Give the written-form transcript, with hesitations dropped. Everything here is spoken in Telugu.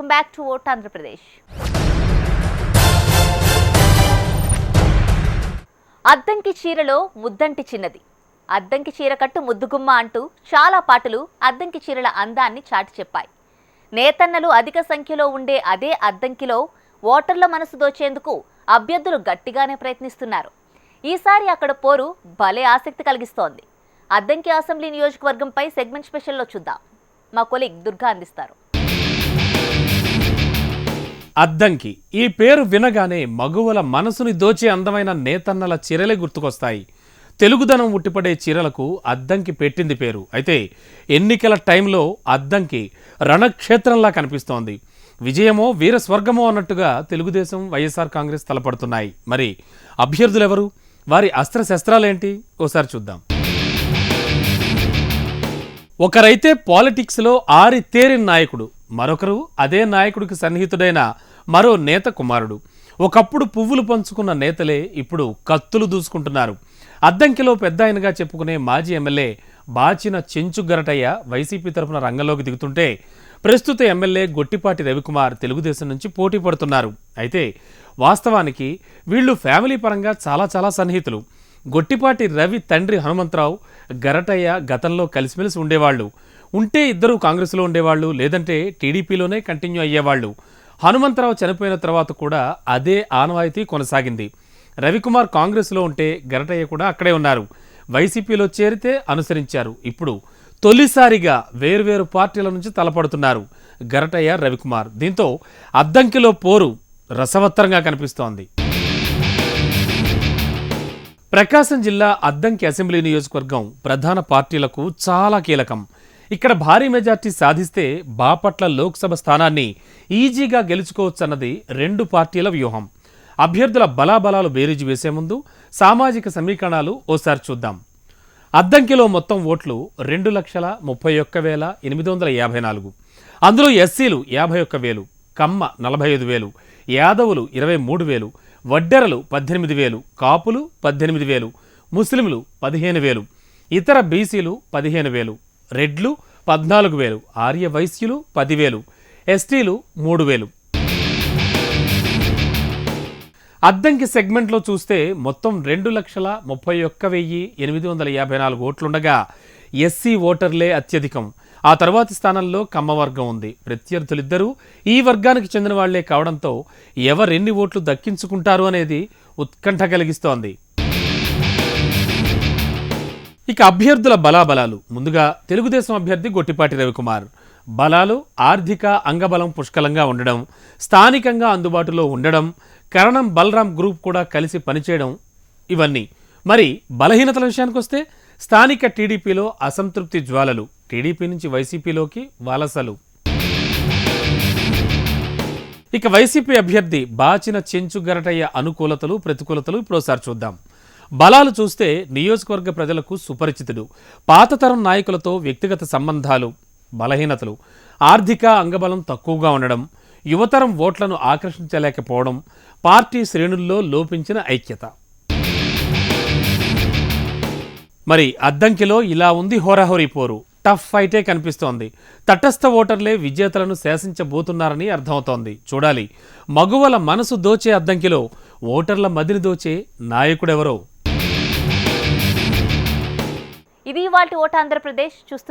Welcome back to vote Andhra Pradesh. Addanki చీరలో ముద్దంటి చిన్నది, అద్దంకి చీర కట్టు ముద్దుగుమ్మ అంటూ చాలా పాటలు అద్దంకి చీరల అందాన్ని చాటి చెప్పాయి. నేతన్నలు అధిక సంఖ్యలో ఉండే అదే అద్దంకిలో ఓటర్ల మనసు దోచేందుకు అభ్యర్థులు గట్టిగానే ప్రయత్నిస్తున్నారు. ఈసారి అక్కడ పోరు భలే ఆసక్తి కలిగిస్తోంది. అద్దంకి అసెంబ్లీ నియోజకవర్గంపై సెగ్మెంట్ స్పెషల్లో చూద్దాం. మా కొలీగ్ దుర్గా అందిస్తారు. అద్దంకి ఈ పేరు వినగానే మగువల మనసుని దోచే అందమైన నేతన్నల చీరలే గుర్తుకొస్తాయి. తెలుగుదనం ఉట్టిపడే చీరలకు అద్దంకి పెట్టింది పేరు. అయితే ఎన్నికల టైంలో అద్దంకి రణక్షేత్రంలా కనిపిస్తోంది. విజయమో వీర స్వర్గమో అన్నట్టుగా తెలుగుదేశం, వైఎస్ఆర్ కాంగ్రెస్ తలపడుతున్నాయి. మరి అభ్యర్థులెవరు, వారి అస్త్రశస్త్రాలేంటి ఓసారి చూద్దాం. ఒకరైతే పాలిటిక్స్లో ఆరితేరిన నాయకుడు, మరొకరు అదే నాయకుడికి సన్నిహితుడైన మరో నేత కుమారుడు. ఒకప్పుడు పువ్వులు పంచుకున్న నేతలే ఇప్పుడు కత్తులు దూసుకుంటున్నారు. అద్దంకిలో పెద్ద ఆయనగా చెప్పుకునే మాజీ ఎమ్మెల్యే బాచిన చెంచు గరటయ్య వైసీపీ తరఫున రంగంలోకి దిగుతుంటే, ప్రస్తుత ఎమ్మెల్యే గొట్టిపాటి రవికుమార్ తెలుగుదేశం నుంచి పోటీ పడుతున్నారు. అయితే వాస్తవానికి వీళ్ళు ఫ్యామిలీ పరంగా చాలా సన్నిహితులు. గొట్టిపాటి రవి తండ్రి హనుమంతరావు, గరటయ్య గతంలో కలిసిమెలిసి ఉండేవాళ్ళు. ఉంటే ఇద్దరు కాంగ్రెస్లో ఉండేవాళ్ళు, లేదంటే టీడీపీలోనే కంటిన్యూ అయ్యేవాళ్ళు. హనుమంతరావు చనిపోయిన తర్వాత కూడా అదే ఆనవాయితీ కొనసాగింది. రవికుమార్ కాంగ్రెస్లో ఉంటే గరటయ్య కూడా అక్కడే ఉన్నారు. వైసీపీలో చేరితే అనుసరించారు. ఇప్పుడు తొలిసారిగా వేర్వేరు పార్టీల నుంచి తలపడుతున్నారు గరటయ్య, రవికుమార్. దీంతో అద్దంకిలో పోరు రసవత్తరంగా కనిపిస్తోంది. ప్రకాశం జిల్లా అద్దంకి అసెంబ్లీ నియోజకవర్గం ప్రధాన పార్టీలకు చాలా కీలకం. ఇక్కడ భారీ మెజార్టీ సాధిస్తే బాపట్ల లోక్సభ స్థానాన్ని ఈజీగా గెలుచుకోవచ్చన్నది రెండు పార్టీల వ్యూహం. అభ్యర్థుల బలాబలాలు బేరీజు వేసే ముందు సామాజిక సమీకరణాలు ఓసారి చూద్దాం. అద్దంకిలో మొత్తం ఓట్లు 2,31,854. అందులో ఎస్సీలు 51,000, కమ్మ 45,000, యాదవులు 23,000, వడ్డెరలు 18,000, కాపులు 18,000, ముస్లింలు 15,000, ఇతర బీసీలు 15,000, రెడ్లు 14,000, ఆర్య వైశ్యులు 10,000, ఎస్టీలు 3,000. అద్దంకి సెగ్మెంట్లో చూస్తే మొత్తం 2,31,854 ఓట్లుండగా ఎస్సీ ఓటర్లే అత్యధికం. ఆ తర్వాతి స్థానంలో కమ్మవర్గం ఉంది. ప్రత్యర్థులిద్దరూ ఈ వర్గానికి చెందిన వాళ్లే కావడంతో ఎవరెన్ని ఓట్లు దక్కించుకుంటారు అనేది ఉత్కంఠ కలిగిస్తోంది. ఇక అభ్యర్థుల బలాబలాలు. ముందుగా తెలుగుదేశం అభ్యర్థి గొట్టిపాటి రవికుమార్. బలాలు ఆర్థిక అంగబలం పుష్కలంగా ఉండడం, స్థానికంగా అందుబాటులో ఉండడం, కరణం బలరాం గ్రూప్ కూడా కలిసి పనిచేయడం, ఇవన్నీ. మరి బలహీనతల విషయానికి వస్తే స్థానిక టీడీపీలో అసంతృప్తి జ్వాలలు, టీడీపీ నుంచి వైసీపీలోకి వలసలు. ఇక వైసీపీ అభ్యర్థి బాచిన చెంచు గరటయ్య అనుకూలతలు, ప్రతికూలతలు ఇప్పుడోసారి చూద్దాం. బలాలు చూస్తే నియోజకవర్గ ప్రజలకు సుపరిచితుడు. పాతతరం నాయకులతో వ్యక్తిగత సంబంధాలు. బలహీనతలు ఆర్థిక అంగబలం తక్కువగా ఉండడం, యువతరం ఓట్లను ఆకర్షించలేకపోవడం, పార్టీ శ్రేణుల్లో లోపించిన ఐక్యత. మరి అద్దంకిలో ఇలా ఉంది హోరాహోరీ పోరు. టఫ్ ఫైటే కనిపిస్తోంది. తటస్థ ఓటర్లే విజేతలను శాసించబోతున్నారని అర్థమవుతోంది. చూడాలి మగువల మనసు దోచే అద్దంకిలో ఓటర్ల మదిని దోచే నాయకుడెవరో. ఇది ఇవాల్టి ఓట్ ఆంధ్రప్రదేశ్. చూస్తూ